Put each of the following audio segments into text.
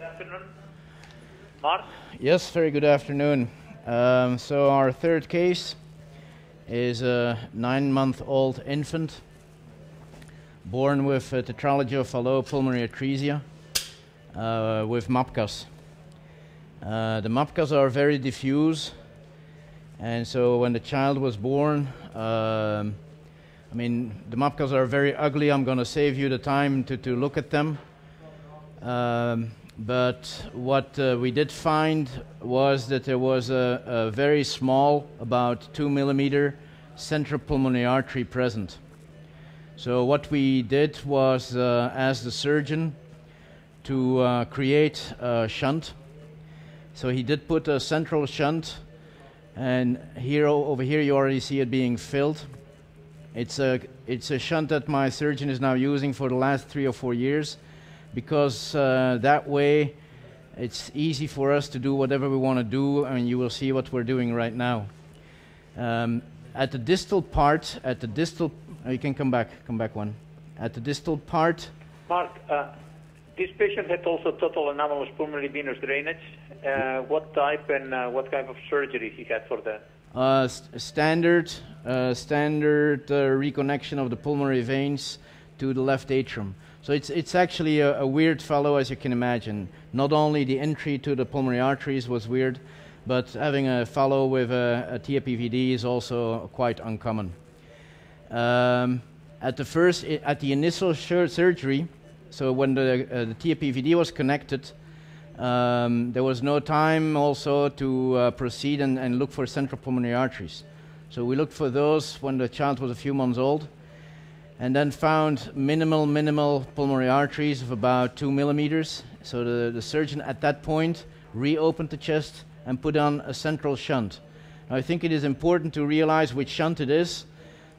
afternoon. Mark? Yes, very good afternoon. So our third case is a 9-month-old infant born with tetralogy of Fallot pulmonary atresia with MAPCAs. The MAPCAs are very diffuse, and so when the child was born, the MAPCAs are very ugly. I'm going to save you the time to look at them. But what we did find was that there was a very small, about 2 millimeter, central pulmonary artery present. So what we did was ask the surgeon to create a shunt. So he did put a central shunt, and over here you already see it being filled. It's a shunt that my surgeon is now using for the last 3 or 4 years, because that way it's easy for us to do whatever we want to do, and you will see what we're doing right now. At the distal part, you can come back one. At the distal part. Mark, this patient had also total anomalous pulmonary venous drainage. What type and what kind of surgery he had for that? Standard reconnection of the pulmonary veins to the left atrium. So it's actually a weird fellow, as you can imagine. Not only the entry to the pulmonary arteries was weird, but having a fellow with a TAPVD is also quite uncommon. At the initial surgery, so when the TAPVD was connected, there was no time also to proceed and look for central pulmonary arteries. So we looked for those when the child was a few months old, and then found minimal pulmonary arteries of about 2 millimeters. So the surgeon at that point reopened the chest and put on a central shunt. Now, I think it is important to realize which shunt it is.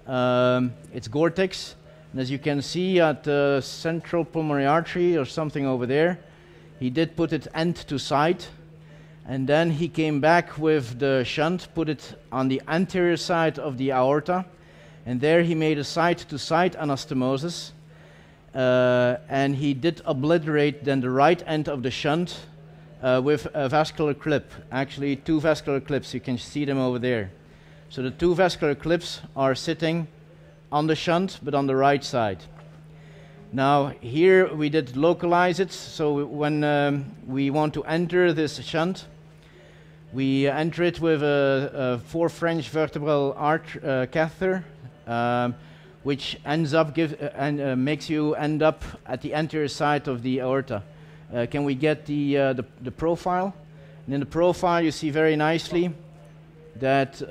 It's Gore-Tex, and as you can see at the central pulmonary artery or something over there, he did put it end to side, and then he came back with the shunt, put it on the anterior side of the aorta, and there he made a side-to-side anastomosis, and he did obliterate then the right end of the shunt with a vascular clip. Actually, 2 vascular clips. You can see them over there. So the 2 vascular clips are sitting on the shunt, but on the right side. Now here we did localize it. So when we want to enter this shunt, we enter it with a 4 French vertebral catheter, which ends up makes you end up at the anterior side of the aorta. Can we get the profile? And in the profile, you see very nicely that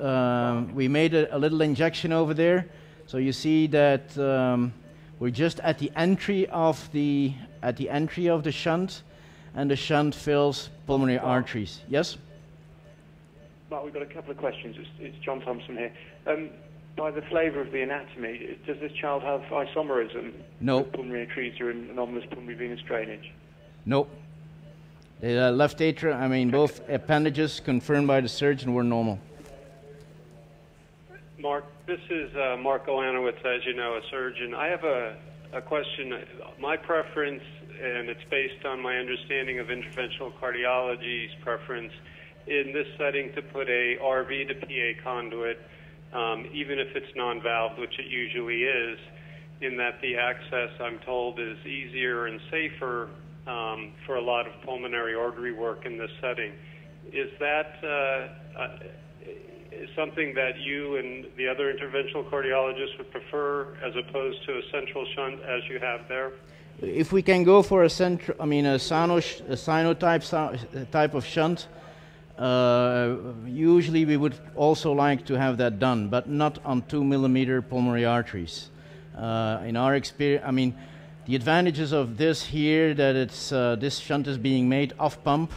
we made a little injection over there. So you see that we're just at the entry of the shunt, and the shunt fills pulmonary arteries. Yes. Mark, we've got a couple of questions. It's John Thompson here. By the flavour of the anatomy, does this child have isomerism? No. Pulmonary atresia and anomalous pulmonary venous drainage? No. The left atrium, both appendages confirmed by the surgeon were normal. Mark, this is Mark Olanowitz, as you know, a surgeon. I have a question. My preference, and it's based on my understanding of interventional cardiology's preference, in this setting to put a RV to PA conduit, even if it's non-valved, which it usually is, in that the access, I'm told, is easier and safer for a lot of pulmonary artery work in this setting. Is that something that you and the other interventional cardiologists would prefer, as opposed to a central shunt as you have there? If we can go for a cyno type of shunt, usually we would also like to have that done, but not on 2 millimeter pulmonary arteries. In our experience, the advantages of this here, that it's this shunt is being made off pump,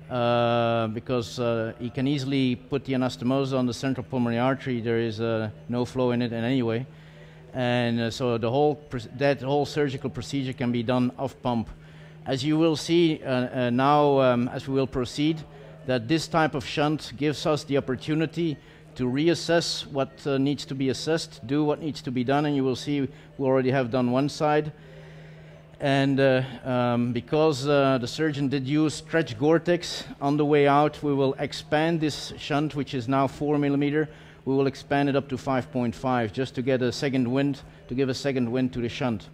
because you can easily put the anastomosis on the central pulmonary artery. There is no flow in it in any way, and so that whole surgical procedure can be done off pump. As you will see now, as we will proceed, that this type of shunt gives us the opportunity to reassess what needs to be assessed, do what needs to be done, and you will see we already have done one side. And because the surgeon did use stretch Gore-Tex on the way out, we will expand this shunt, which is now 4 millimeter. We will expand it up to 5.5 just to get a second wind, to give a second wind to the shunt.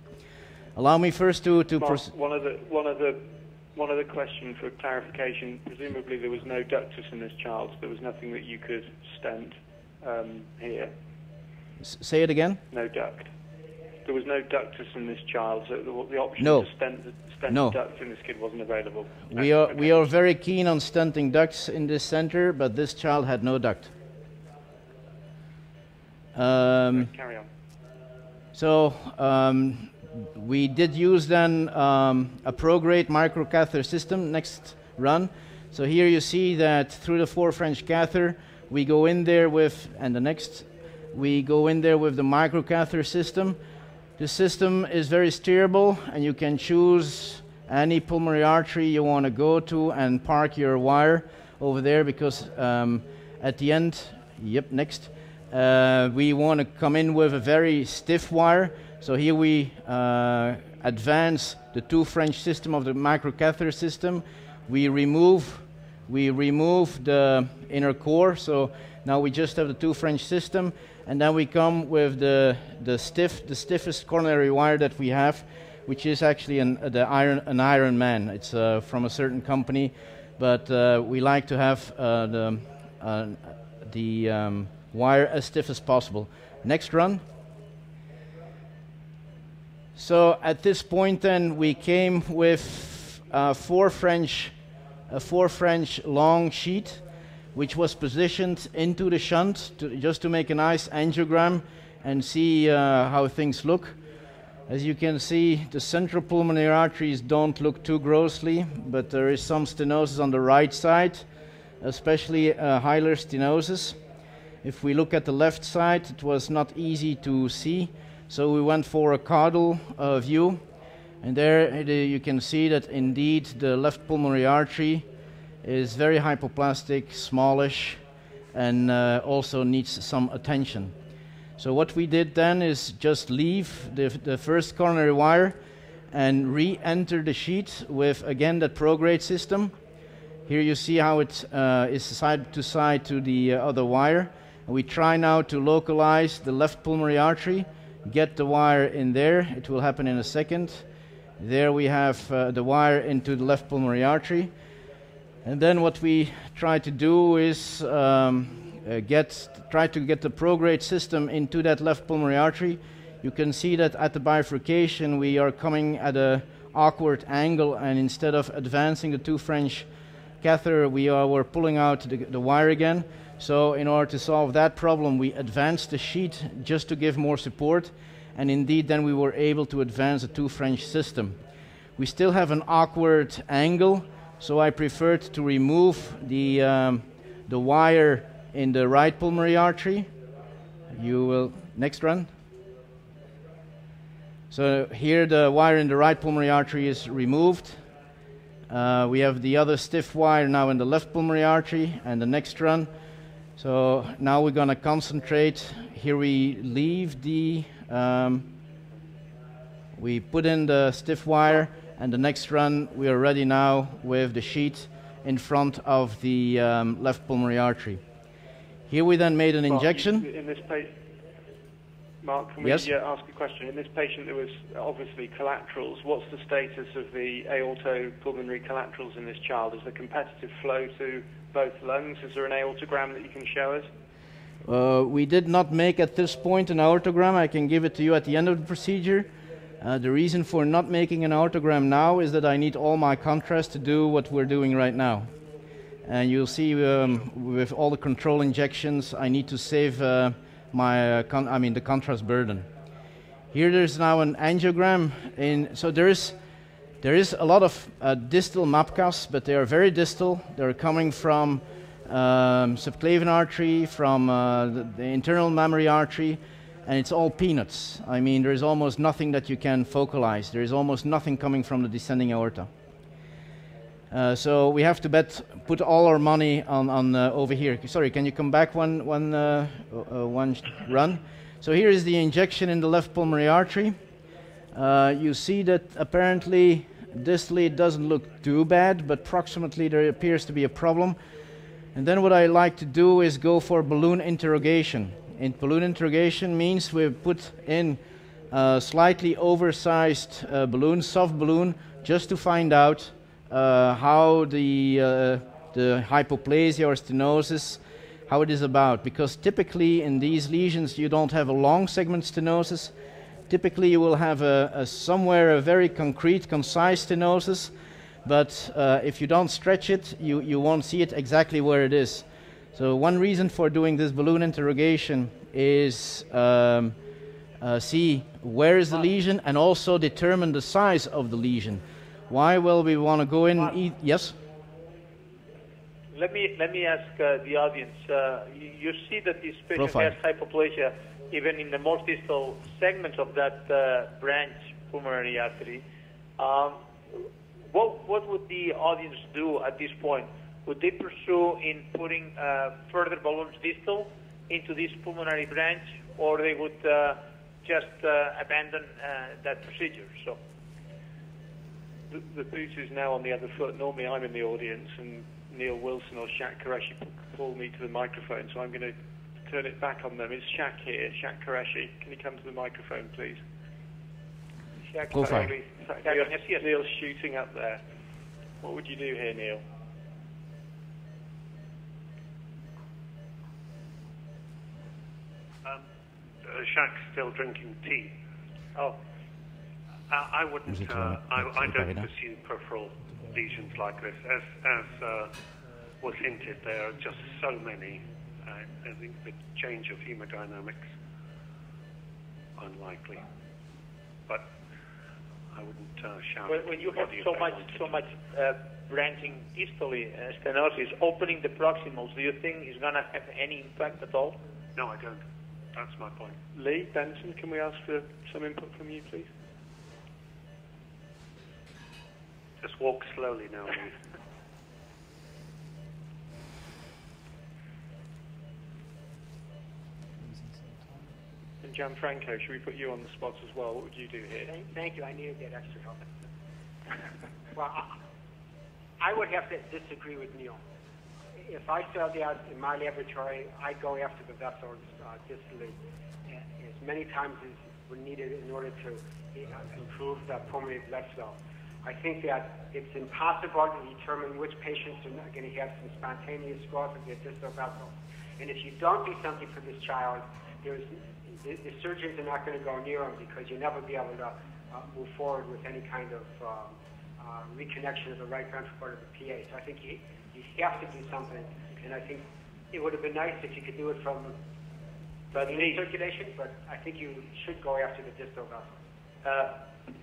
Allow me first to Mark, one other question for clarification. Presumably there was no ductus in this child. There was nothing that you could stent here. Say it again? No duct. There was no ductus in this child, so the option No. to stent No. the duct in this kid wasn't available. We are very keen on stenting ducts in this center, but this child had no duct. Carry on. So we did use then a ProGrade microcatheter system. Next run. So here you see that through the 4 French catheter, we go in there with, and the next, we go in there with the microcatheter system. The system is very steerable, and you can choose any pulmonary artery you want to go to and park your wire over there, because at the end, next, we want to come in with a very stiff wire. So here we advance the 2 French system of the microcatheter system. We remove the inner core, so now we just have the 2 French system, and then we come with the stiffest coronary wire that we have, which is actually an Iron Man. It's from a certain company, but we like to have the wire as stiff as possible. Next run. So at this point then we came with a 4 French long sheet, which was positioned into the shunt just to make a nice angiogram and see how things look. As you can see, the central pulmonary arteries don't look too grossly, but there is some stenosis on the right side, especially hilar stenosis. If we look at the left side, it was not easy to see, so we went for a caudal view, and there you can see that indeed the left pulmonary artery is very hypoplastic, smallish, and also needs some attention. So what we did then is just leave the first coronary wire and re-enter the sheet with again that ProGrade system. Here you see how it is side to side to the other wire. And we try now to localize the left pulmonary artery, get the wire in there. It will happen in a second. There we have the wire into the left pulmonary artery. And then what we try to do is try to get the ProGrade system into that left pulmonary artery. You can see that at the bifurcation we are coming at an awkward angle, and instead of advancing the 2 French catheter, we're pulling out the wire again. So in order to solve that problem, we advanced the sheet just to give more support, and indeed then we were able to advance the 2 French system. We still have an awkward angle, so I preferred to remove the wire in the right pulmonary artery. You will next run. So here the wire in the right pulmonary artery is removed. We have the other stiff wire now in the left pulmonary artery, and the next run. So now we're going to concentrate. Here we leave the, we put in the stiff wire, and the next run we are ready now with the sheet in front of the left pulmonary artery. Here we then made an injection. In this Mark, can yes? we ask a question? In this patient there was obviously collaterals. What's the status of the aortopulmonary collaterals in this child? Is there competitive flow to both lungs? Is there an aortogram that you can show us? We did not make at this point an aortogram. I can give it to you at the end of the procedure. The reason for not making an aortogram now is that I need all my contrast to do what we're doing right now. And you'll see with all the control injections, I need to save the contrast burden. Here there's now an angiogram. So there is a lot of distal MAPCAs, but they are very distal. They're coming from subclavian artery, from the internal mammary artery, and it's all peanuts. I mean, there is almost nothing that you can focalize. There is almost nothing coming from the descending aorta. So we have to put all our money on over here. Sorry, can you come back one run? So here is the injection in the left pulmonary artery. You see that apparently distally it doesn't look too bad, but proximally there appears to be a problem. And then what I like to do is go for balloon interrogation. And balloon interrogation means we put in a slightly oversized balloon, soft balloon, just to find out how the hypoplasia or stenosis, how it is about. Because typically in these lesions you don't have a long segment stenosis. Typically you will have somewhere a very concrete, concise stenosis, but if you don't stretch it, you won't see it exactly where it is. So one reason for doing this balloon interrogation is see where is the lesion and also determine the size of the lesion. Why? Well, we want to go in. Yes? Let me ask the audience. You see that this patient has hypoplasia even in the most distal segments of that branch pulmonary artery. What would the audience do at this point? Would they pursue in putting further balloons distal into this pulmonary branch, or they would just abandon that procedure? So the boot is now on the other foot. Normally I'm in the audience and Neil Wilson or Shaq Qureshi pull me to the microphone, so I'm going to turn it back on them. It's Shaq here, Shaq Qureshi. Can you come to the microphone, please? Shaq, go for it. Neil's shooting up there. What would you do here, Neil? Shaq's still drinking tea. Oh. I wouldn't. I don't pursue peripheral lesions like this. As was hinted, there are just so many. I think the change of hemodynamics unlikely. But I wouldn't shout. When you have so much branching distally, stenosis, opening the proximals, do you think is going to have any impact at all? No, I don't. That's my point. Lee Benson, can we ask for some input from you, please? Just walk slowly now, Lee. And Gianfranco, should we put you on the spot as well? What would you do here? Thank you. I need to get extra help. Well, I would have to disagree with Neil. If I saw that in my laboratory, I'd go after the vessels distally as many times as were needed in order to improve the pulmonary blood flow. I think that it's impossible to determine which patients are going to have some spontaneous growth of their distal vessels. And if you don't do something for this child, the surgeons are not going to go near him because you'll never be able to move forward with any kind of reconnection of the right ventral part of the PA. So I think you have to do something, and I think it would have been nice if you could do it from the circulation, but I think you should go after the distal vessel.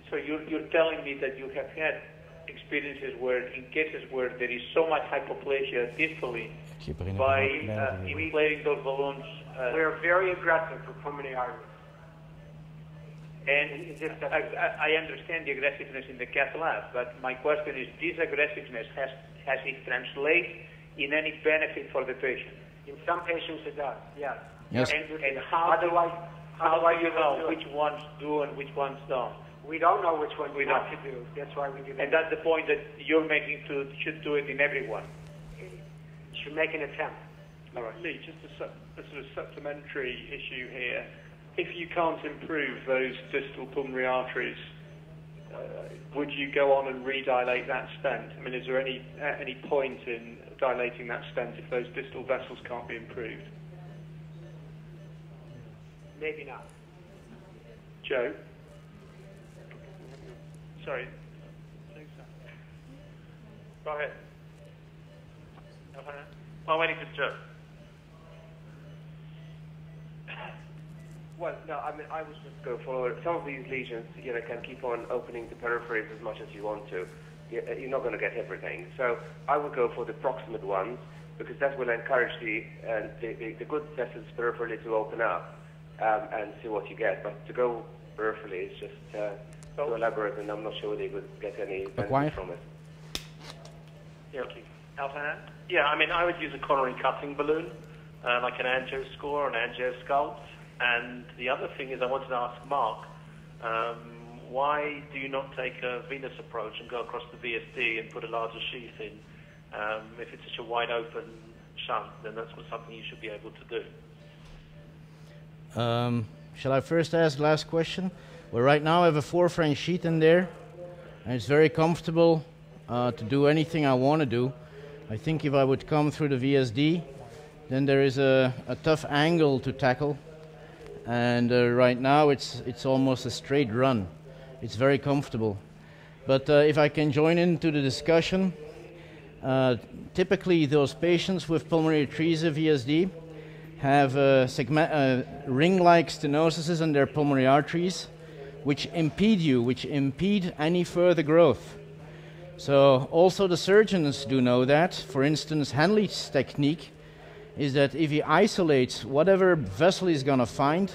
So you're telling me that you have had experiences where, in cases where there is so much hypoplasia distally, by inflating those balloons... we're very aggressive for pulmonary arteries. And I understand the aggressiveness in the cath lab, but my question is, this aggressiveness, has it translated in any benefit for the patient? In some patients it does, yes. Yes. And how do you know which ones do and which ones don't? We don't know which ones we want to do. That's why we do that. And that's the point that you're making, should do it in everyone. Should make an attempt. All right, Lee, just a sort of supplementary issue here. If you can't improve those distal pulmonary arteries, would you go on and redilate that stent? I mean, is there any point in dilating that stent if those distal vessels can't be improved? Maybe not. Joe? Sorry. Go ahead. I'm waiting for Joe. Well, no, I mean, I would just go forward. Some of these lesions, can keep on opening the peripheries as much as you want to. You're not going to get everything. So I would go for the proximate ones because that will encourage the good vessels peripherally to open up and see what you get. But to go peripherally is just too elaborate, and I'm not sure they would get any benefit from it. Yeah, okay. Alpha? Yeah, I mean, I would use a coronary cutting balloon, like an angioscore or an angiosculpt. And the other thing is I wanted to ask Mark, why do you not take a venous approach and go across the VSD and put a larger sheath in? If it's such a wide open shunt, then that's something you should be able to do. Shall I first ask the last question? Well, right now I have a 4 French sheet in there, and it's very comfortable to do anything I want to do. I think if I would come through the VSD, then there is a tough angle to tackle, and right now it's almost a straight run. It's very comfortable. But if I can join into the discussion, typically those patients with pulmonary atresia VSD have ring-like stenosis in their pulmonary arteries, which impede any further growth. So also the surgeons do know that. For instance, Henley's technique is that if he isolates whatever vessel he's going to find,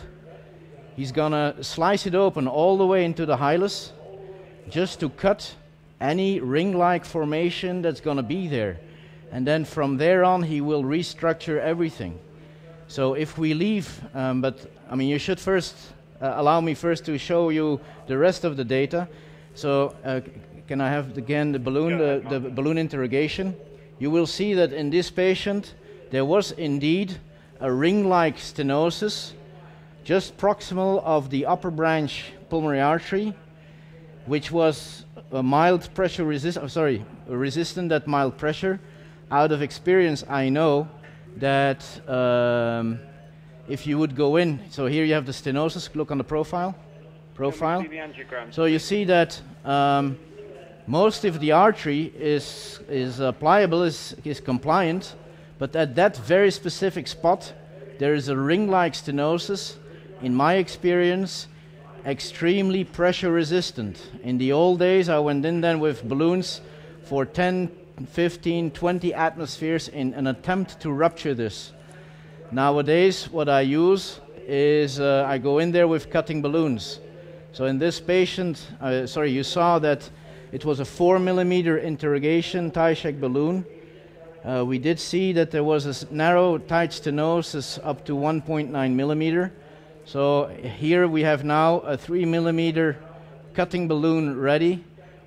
he's going to slice it open all the way into the hilus just to cut any ring-like formation that's going to be there. And then from there on, he will restructure everything. So if we leave, but I mean, you should first allow me first to show you the rest of the data. So can I have again the balloon, the balloon interrogation? You will see that in this patient, there was indeed a ring-like stenosis just proximal of the upper branch pulmonary artery, which was a mild pressure resistant at mild pressure. Out of experience, I know that if you would go in, so here you have the stenosis, look on the profile. See the angiogram. So you see that most of the artery is pliable, is compliant, but at that very specific spot, there is a ring-like stenosis, in my experience, extremely pressure resistant. In the old days, I went in then with balloons for 10, 15, 20 atmospheres in an attempt to rupture this. Nowadays, what I use is I go in there with cutting balloons. So in this patient, you saw that it was a 4 millimeter interrogation Tyshek balloon. We did see that there was a narrow tight stenosis up to 1.9 millimeter. So here we have now a 3 millimeter cutting balloon ready,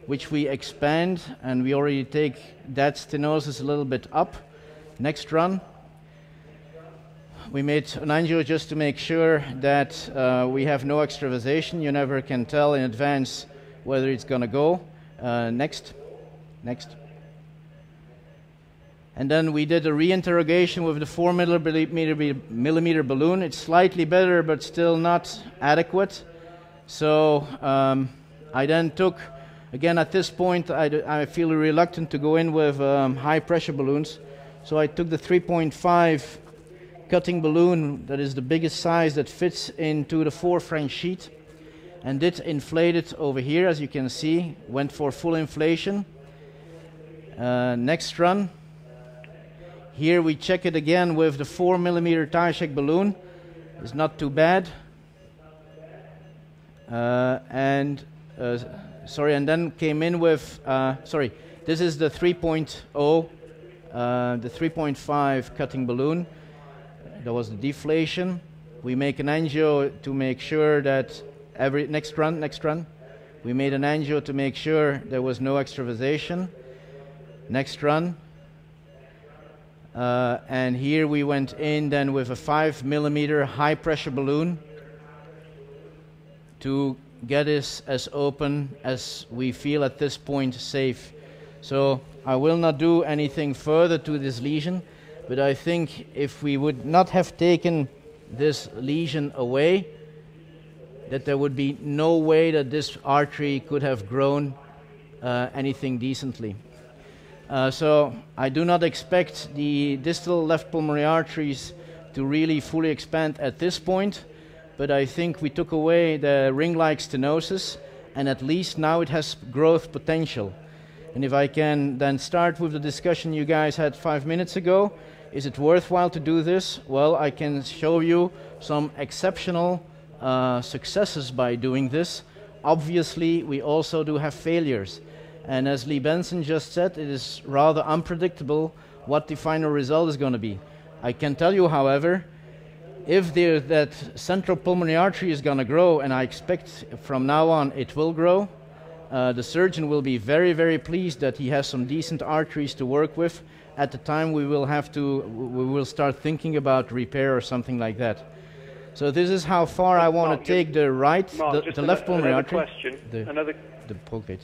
which we expand, and we already take that stenosis a little bit up. Next run. We made an angio just to make sure that we have no extravasation. You never can tell in advance whether it's going to go. Next. And then we did a re-interrogation with the 4 millimeter balloon. It's slightly better, but still not adequate. So I then took, again at this point, I feel reluctant to go in with high pressure balloons. So I took the 3.5 cutting balloon, that is the biggest size that fits into the 4 French sheet, and did inflate it over here, as you can see, went for full inflation. Next run. Here we check it again with the 4 millimeter Tyshek balloon. It's not too bad. And then came in with, this is the 3.0, the 3.5 cutting balloon. There was the deflation. We make an angio to make sure that next run. We made an angio to make sure there was no extravasation. Next run. And here we went in then with a 5 millimeter high pressure balloon to get this as open as we feel at this point safe. So I will not do anything further to this lesion, but I think if we would not have taken this lesion away, that there would be no way that this artery could have grown anything decently. So I do not expect the distal left pulmonary arteries to really fully expand at this point, but I think we took away the ring-like stenosis, and at least now it has growth potential. And if I can then start with the discussion you guys had 5 minutes ago, is it worthwhile to do this? Well, I can show you some exceptional successes by doing this. Obviously, we also do have failures. And as Lee Benson just said, it is rather unpredictable what the final result is going to be. I can tell you, however, if that central pulmonary artery is going to grow, and I expect from now on it will grow, the surgeon will be very, very pleased that he has some decent arteries to work with. At the time we will start thinking about repair or something like that. So this is how far I want to take the right, the left pulmonary artery. The pulpate.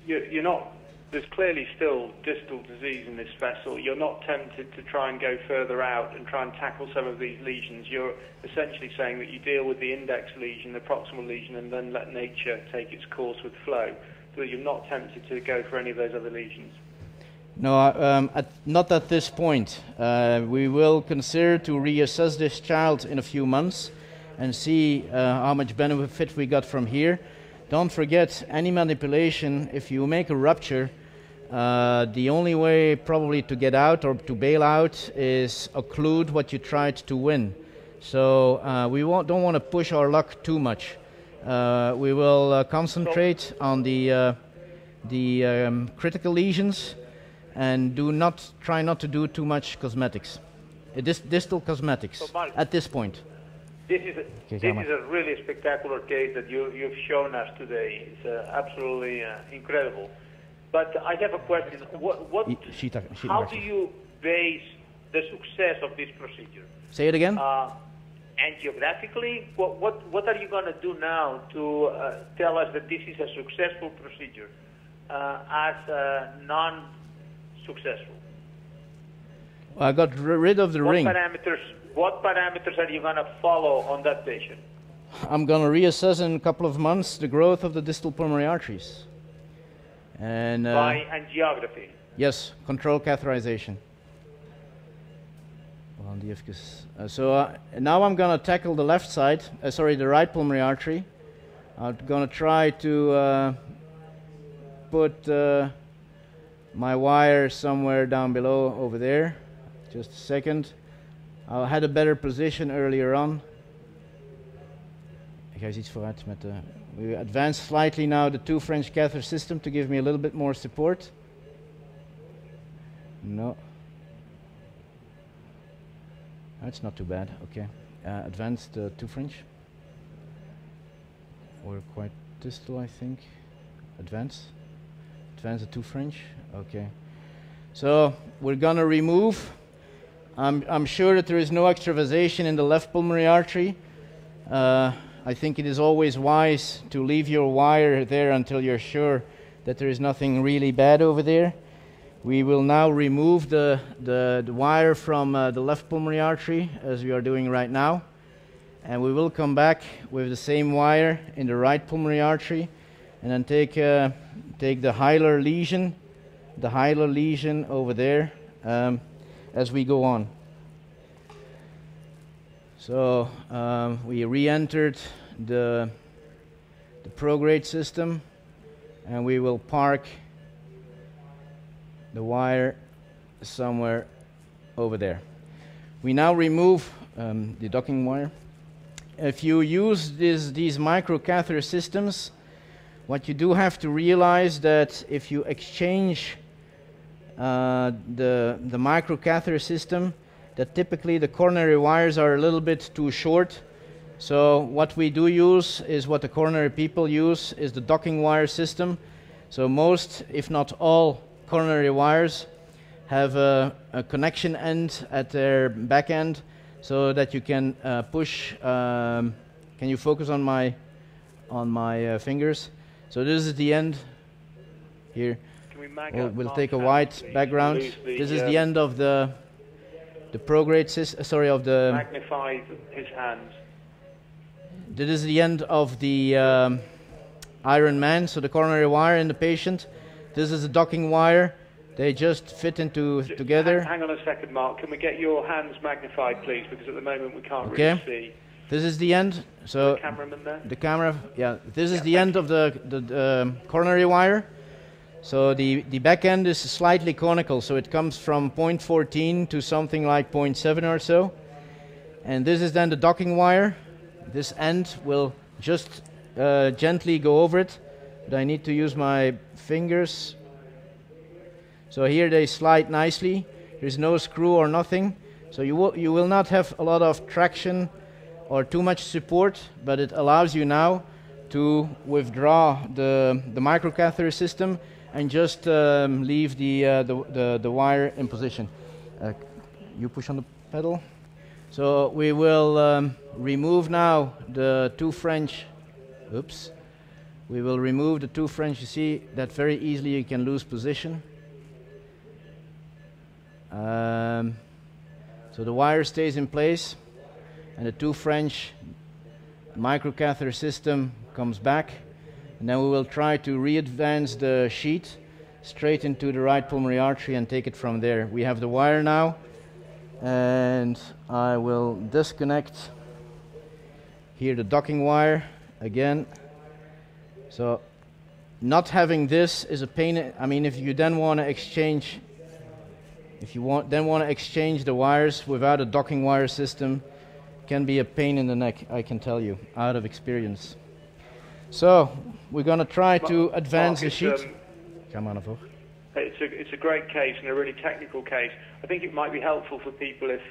You're not. There's clearly still distal disease in this vessel. You're not tempted to try and go further out and try and tackle some of these lesions. You're essentially saying that you deal with the index lesion, the proximal lesion, and then let nature take its course with flow. So you're not tempted to go for any of those other lesions. No, not at this point. We will consider to reassess this child in a few months and see how much benefit we got from here. Don't forget, any manipulation, if you make a rupture, the only way probably to get out or to bail out is occlude what you tried to win. So we don't want to push our luck too much. We will concentrate on the critical lesions and try not to do too much cosmetics, distal cosmetics at this point. This is a really spectacular case that you've shown us today. It's absolutely incredible. But I have a question. How do you base the success of this procedure? Say it again. And geographically, what are you going to do now to tell us that this is a successful procedure as non-successful? I got rid of the ring. What parameters are you going to follow on that patient? I'm going to reassess in a couple of months the growth of the distal pulmonary arteries. And by angiography? Yes, control catheterization. So now I'm going to tackle the left side, the right pulmonary artery. I'm going to try to put my wire somewhere down below over there. Just a second. I had a better position earlier on. We advance slightly now the 2 French catheter system to give me a little bit more support. No. That's not too bad. Okay. Advance the 2 French. We're quite distal, I think. Advance the 2 French. Okay. So we're going to remove. I'm sure that there is no extravasation in the left pulmonary artery. I think it is always wise to leave your wire there until you're sure that there is nothing really bad over there. We will now remove the wire from the left pulmonary artery, as we are doing right now. And we will come back with the same wire in the right pulmonary artery, and then take the hilar lesion over there. As we go on. So we re-entered the prograde system, and we will park the wire somewhere over there. We now remove the docking wire. If you use these microcatheter systems, what you do have to realize that if you exchange the microcatheter system, that typically the coronary wires are a little bit too short. So what we do use is what the coronary people use is the docking wire system. So most, if not all, coronary wires have a connection end at their back end, so that you can push. Can you focus on my fingers? So this is the end here. We'll take a white background. This is the end of the prograde system. Sorry, of the. Magnify his hands. This is the end of the Iron Man. So the coronary wire in the patient. This is the docking wire. They just fit together. Hang on a second, Mark. Can we get your hands magnified, please? Because at the moment we can't really see. This is the end. So the cameraman there. The camera. Yeah. This is the end of the coronary wire. So the back end is slightly conical, so it comes from 0.14 to something like 0.7 or so. And this is then the docking wire. This end will just gently go over it, but I need to use my fingers. So here they slide nicely. There's no screw or nothing, so you will not have a lot of traction or too much support, but it allows you now to withdraw the microcatheter system and just leave the wire in position. You push on the pedal. So we will remove now the two French. Oops. We will remove the two French. You see that very easily you can lose position. So the wire stays in place, and the two French microcatheter system comes back, and then we will try to re-advance the sheet straight into the right pulmonary artery and take it from there. We have the wire now, and I will disconnect here the docking wire again. So not having this is a pain. I mean, if you then want to exchange, then want to exchange the wires without a docking wire system, can be a pain in the neck, I can tell you, out of experience. So we're going to try to advance the sheet. Come on, over. It's a great case and a really technical case. I think it might be helpful for people if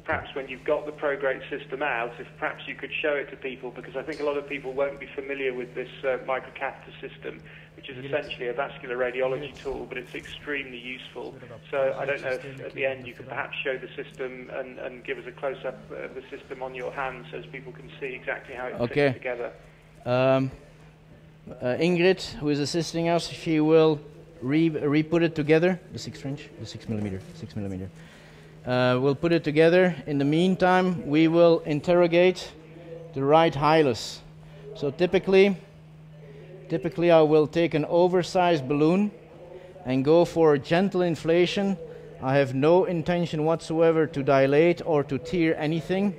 perhaps when you've got the ProGrade system out, if perhaps you could show it to people, because I think a lot of people won't be familiar with this microcatheter system, which is essentially a vascular radiology tool, but it's extremely useful. So I don't know if at the end you could perhaps show the system and give us a close-up of the system on your hand so as people can see exactly how it fits together. Ingrid, who is assisting us, she will re-put it together, the 6 millimeter. We'll put it together. In the meantime, we will interrogate the right hilus. So typically I will take an oversized balloon and go for a gentle inflation. I have no intention whatsoever to dilate or to tear anything,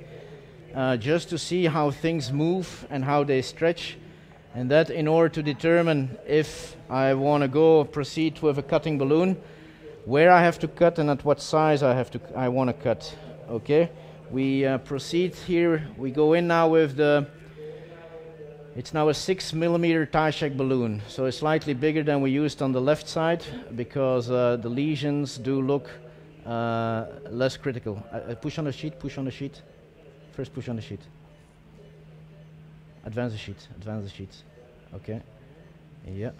just to see how things move and how they stretch. And that in order to determine if I want to proceed with a cutting balloon, where I have to cut and at what size I want to cut. Okay, we proceed here. We go in now with it's now a 6 millimeter Tyshek balloon, so it's slightly bigger than we used on the left side because the lesions do look less critical. Push on the sheet. First push on the sheet. Advance the sheet. Okay. Yeah.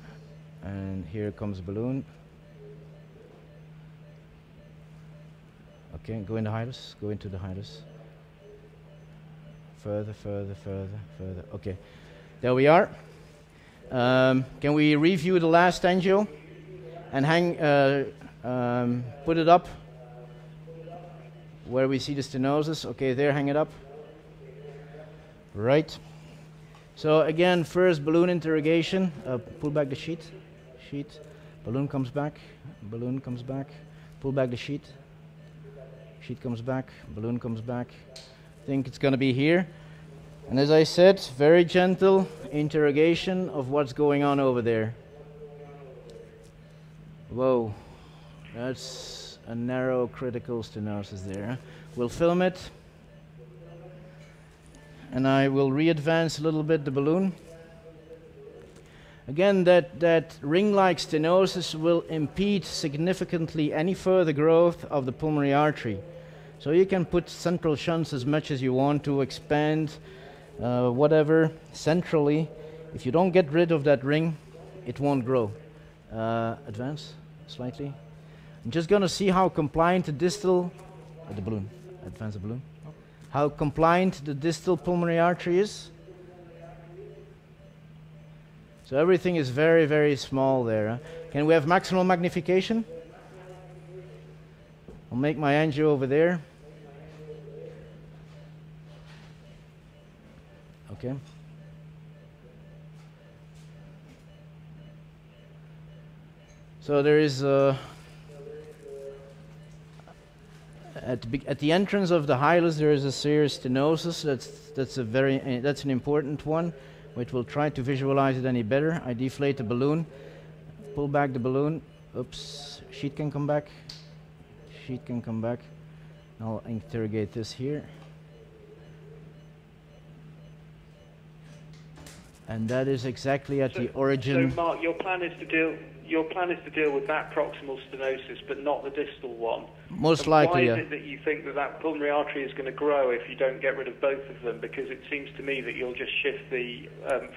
And here comes the balloon. Okay, go into the hilus. Further. Okay. There we are. Can we review the last angio and put it up where we see the stenosis? Okay, there, hang it up. Right. So again, first balloon interrogation. Pull back the sheet. Balloon comes back. Pull back the sheet. Sheet comes back. Balloon comes back. I think it's going to be here. And as I said, very gentle interrogation of what's going on over there. Whoa, that's a narrow critical stenosis there. We'll film it. And I will re-advance a little bit the balloon. Again, that ring-like stenosis will impede significantly any further growth of the pulmonary artery. So you can put central shunts as much as you want to expand, whatever, centrally. If you don't get rid of that ring, it won't grow. Advance slightly. I'm just going to see how compliant the distal, the balloon, advance the balloon. How compliant the distal pulmonary artery is. So everything is very, very small there. Huh? Can we have maximal magnification? I'll make my angio over there. Okay. So there is at the entrance of the hilus there is a serious stenosis. That's an important one, which we'll try to visualize it any better. I deflate the balloon, pull back the balloon. Oops, sheet can come back. I'll interrogate this here. And that is exactly at the origin. So, Mark, your plan is to deal with that proximal stenosis, but not the distal one. Most likely, why is it that you think that pulmonary artery is going to grow if you don't get rid of both of them? Because it seems to me that you'll just shift the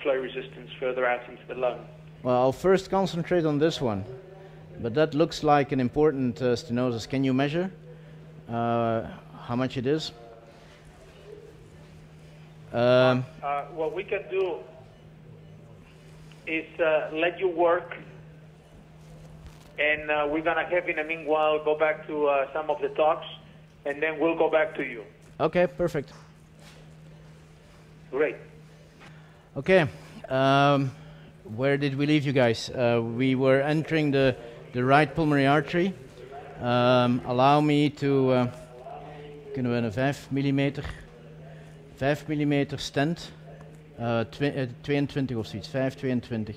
flow resistance further out into the lung. Well, I'll first concentrate on this one, but that looks like an important stenosis. Can you measure how much it is? What we can do is let you work, and we're going to have, in the meanwhile, go back to some of the talks, and then we'll go back to you. Okay, perfect. Great. Okay, where did we leave you guys? We were entering the right pulmonary artery. Allow me to... kunnen we een 5 mm stent, 22 of zoiets, 522.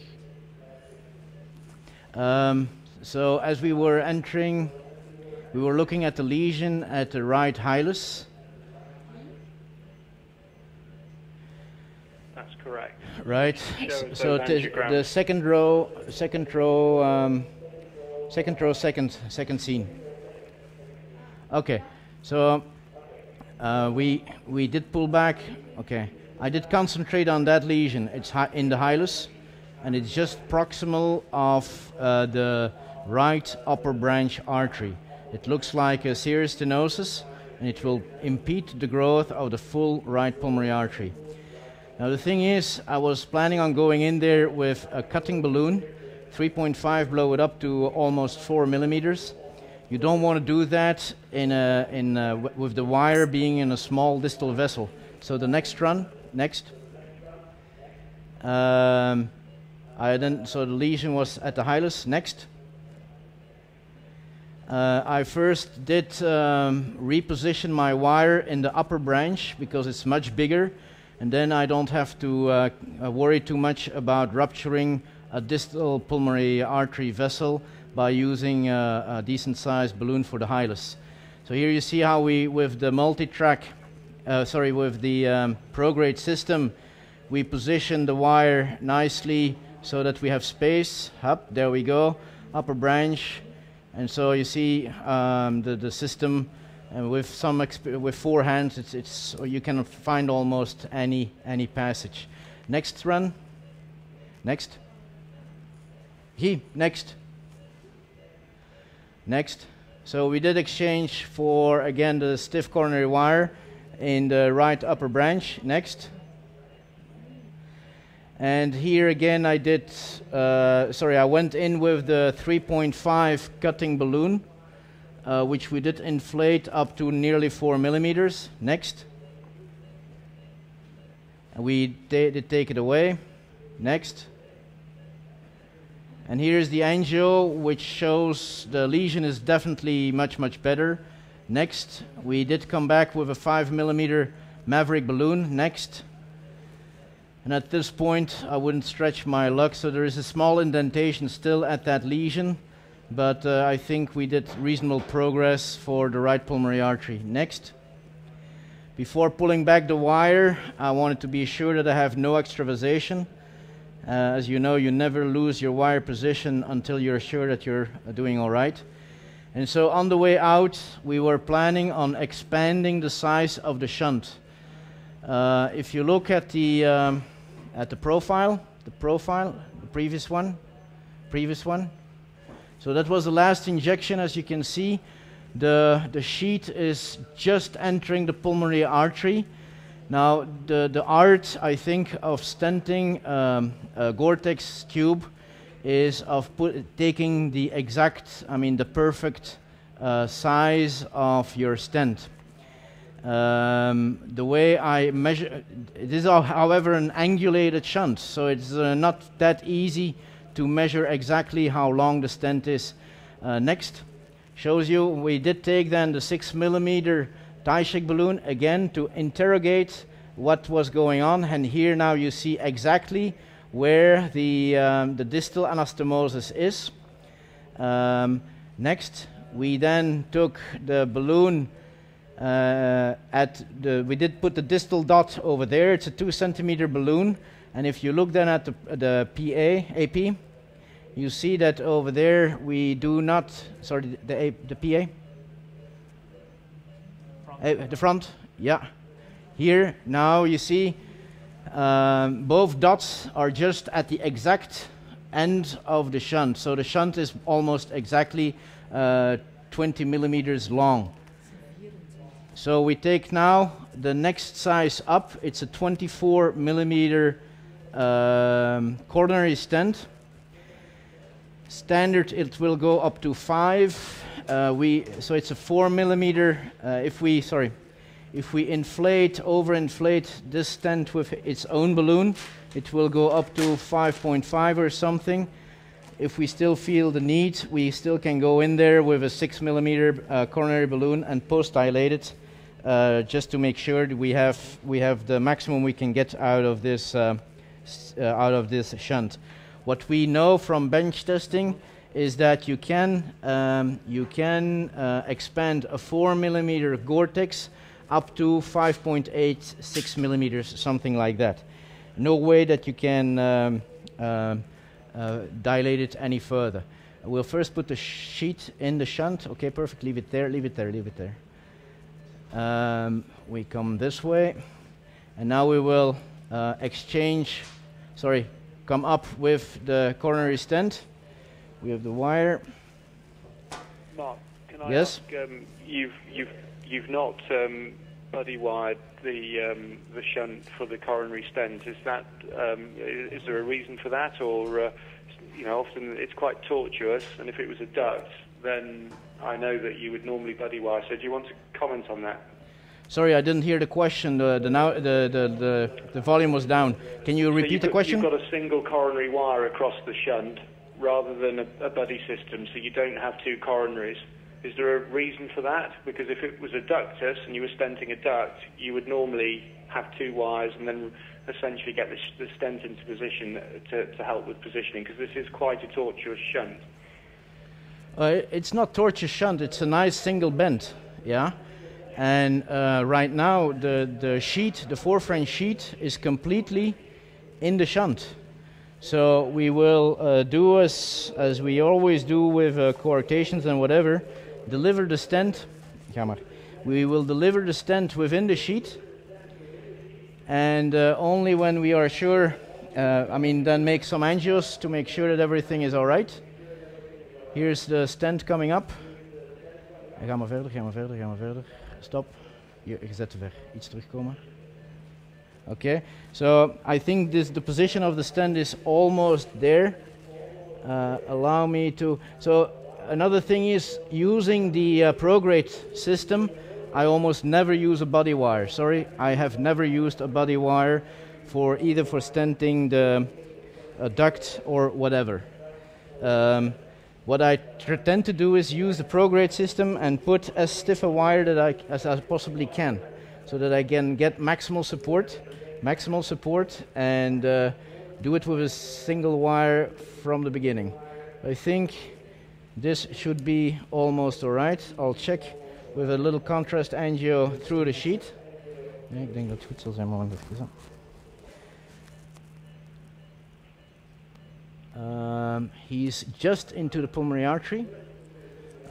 So as we were entering, we were looking at the lesion at the right hilus. That's correct. Right. So the second row, second scene. Okay. So we did pull back. Okay. I did concentrate on that lesion. It's in the hilus, and it's just proximal of the right upper branch artery. It looks like a serous stenosis, and it will impede the growth of the full right pulmonary artery. Now the thing is, I was planning on going in there with a cutting balloon, 3.5, blow it up to almost 4 millimeters. You don't want to do that with the wire being in a small distal vessel. So the next run, next. So the lesion was at the hilus. Next. I first did reposition my wire in the upper branch because it's much bigger, and then I don't have to worry too much about rupturing a distal pulmonary artery vessel by using a decent sized balloon for the hilus. So here you see how we, with the multi-track, with the prograde system, we position the wire nicely so that we have space. Up, there we go, upper branch. And so you see the system, and with with 4 hands, it's you can find almost any passage. Next run. Next. Next. Next. So we did exchange for, again, the stiff coronary wire in the right upper branch. Next. And here again I did, I went in with the 3.5 cutting balloon, which we did inflate up to nearly 4 millimeters. Next. And we did take it away. Next. And here's the angio, which shows the lesion is definitely much, much better. Next, we did come back with a 5 millimeter Maverick balloon. Next. And at this point, I wouldn't stretch my luck, so there is a small indentation still at that lesion, but I think we did reasonable progress for the right pulmonary artery. Next. Before pulling back the wire, I wanted to be sure that I have no extravasation. As you know, you never lose your wire position until you're sure that you're doing all right. And so on the way out, we were planning on expanding the size of the shunt. If you look at the profile, the previous one. So that was the last injection. As you can see, the sheet is just entering the pulmonary artery. Now, the art, I think, of stenting a Gore-Tex tube is of taking the exact, the perfect size of your stent. The way I measure, it is, however, an angulated shunt, so it's not that easy to measure exactly how long the stent is. Next, shows you we did take then the 6 millimeter Tyshek balloon again to interrogate what was going on, and here now you see exactly where the distal anastomosis is. Next, we then took the balloon we did put the distal dot over there. It's a 2 centimeter balloon, And if you look then at the AP, you see that over there we do not, sorry, the PA? The front, yeah. Here, now you see both dots are just at the exact end of the shunt. So the shunt is almost exactly 20 millimeters long. So we take now the next size up. It's a 24 millimeter coronary stent. Standard, it will go up to 5. So it's a 4 millimeter. If we overinflate this stent with its own balloon, it will go up to 5.5 or something. If we still feel the need, we still can go in there with a 6 millimeter coronary balloon and post-dilate it, just to make sure that we have the maximum we can get out of this shunt. What we know from bench testing is that you can expand a 4 millimeter Gore-Tex up to 5.86 millimeters, something like that. No way that you can dilate it any further. We'll first put the sheet in the shunt. Okay, perfect. Leave it there. Leave it there. Leave it there. We come this way, and now we will come up with the coronary stent. We have the wire. Mark, can I yes? ask? You've not buddy wired the shunt for the coronary stent. Is that is there a reason for that, or often it's quite tortuous, and if it was a duct, then I know that you would normally buddy wire. So do you want to comment on that? Sorry, I didn't hear the question. The volume was down. Can you repeat the question? You've got a single coronary wire across the shunt rather than a buddy system, so you don't have two coronaries. Is there a reason for that? Because if it was a ductus and you were stenting a duct, you would normally have two wires and then essentially get the stent into position to help with positioning, because this is quite a tortuous shunt. It's not tortuous shunt. It's a nice single bend, yeah. And right now the sheet, the 4 French sheet, is completely in the shunt. So we will do as we always do with coarctations and whatever. Deliver the stent. We will deliver the stent within the sheet, and only when we are sure, then make some angios to make sure that everything is all right. Here's the stent coming up. Ga maar verder. Stop. Je zet te ver. Iets terugkomen. Okay, so I think the position of the stent is almost there. Allow me to. So another thing is using the ProGrade system. I almost never use a buddy wire. Sorry, I have never used a buddy wire for either for stenting the duct or whatever. What I tend to do is use the ProGrade system and put as stiff a wire as I possibly can, so that I can get maximal support, and do it with a single wire from the beginning. I think this should be almost all right. I'll check with a little contrast angio through the sheet. Ja, ik denk dat het goed zal zijn, maar even. He's just into the pulmonary artery.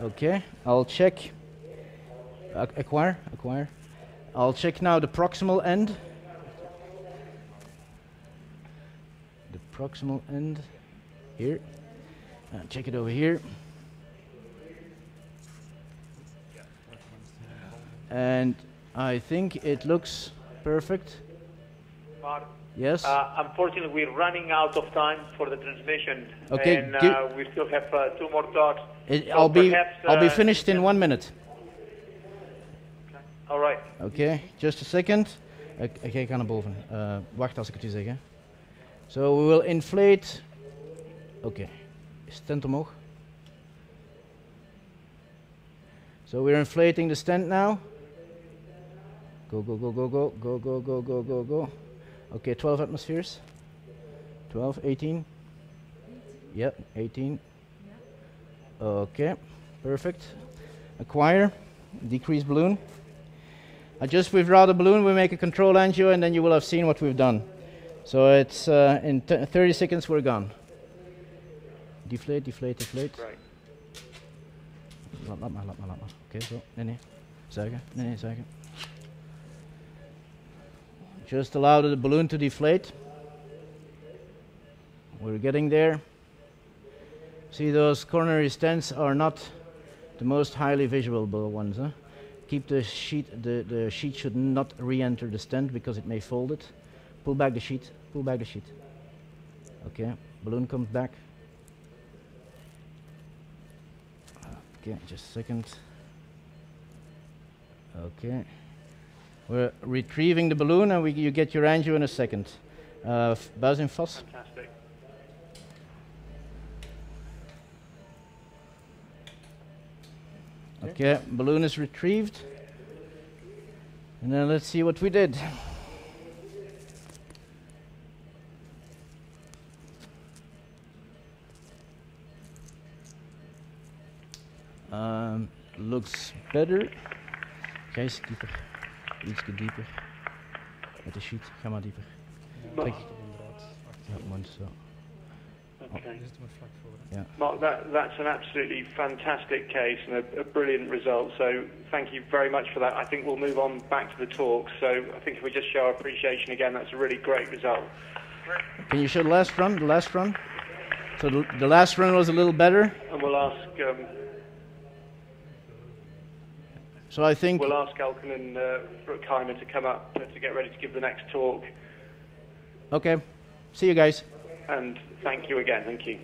Okay, I'll check. Acquire. I'll check now the proximal end. The proximal end here. Check it over here. And I think it looks perfect. Mark? Yes? Unfortunately, we're running out of time for the transmission. Okay, and we still have 2 more talks. I'll be finished in 1 minute. Okay. All right. Okay, just a second. Ik ga naar boven. Wacht als ik het u zeg. Hè. So we will inflate. Okay, stent omhoog. So we're inflating the stent now. Go. Okay, 12 atmospheres. 12, 18. Yep, 18. Okay, perfect. Acquire, decrease balloon. I just withdraw the balloon, we make a control angio, and then you will have seen what we've done. So it's in 30 seconds we're gone. Deflate, deflate, deflate. Great. Laat maar. Oké, zo. Nee. Zuigen. Nee, zuigen. Just allow the balloon to deflate. We're getting there. See, those coronary stents are not the most highly visual ones. Huh? Keep the sheet, the sheet should not re-enter the stent because it may fold it. Pull back the sheet, pull back the sheet. Okay, balloon comes back. Okay, just a second. Okay. We're retrieving the balloon and you get your angio in a second. Buzz and Foss. Fantastic. Okay, balloon is retrieved. And then let's see what we did. Looks better. Gijs, dieper. Ietsje dieper. Met de sheet, ga maar dieper. Kijk. Ja, mond zo. Okay. Yeah. Mark, that's an absolutely fantastic case and a brilliant result. So thank you very much for that. I think we'll move on back to the talk. So I think if we just show our appreciation again, that's a really great result. Can you show the last run? The last run? So the last run was a little better. And we'll ask. So I think we'll ask Elkin and Bruckheimer to come up to get ready to give the next talk. Okay. See you guys. And thank you again. Thank you.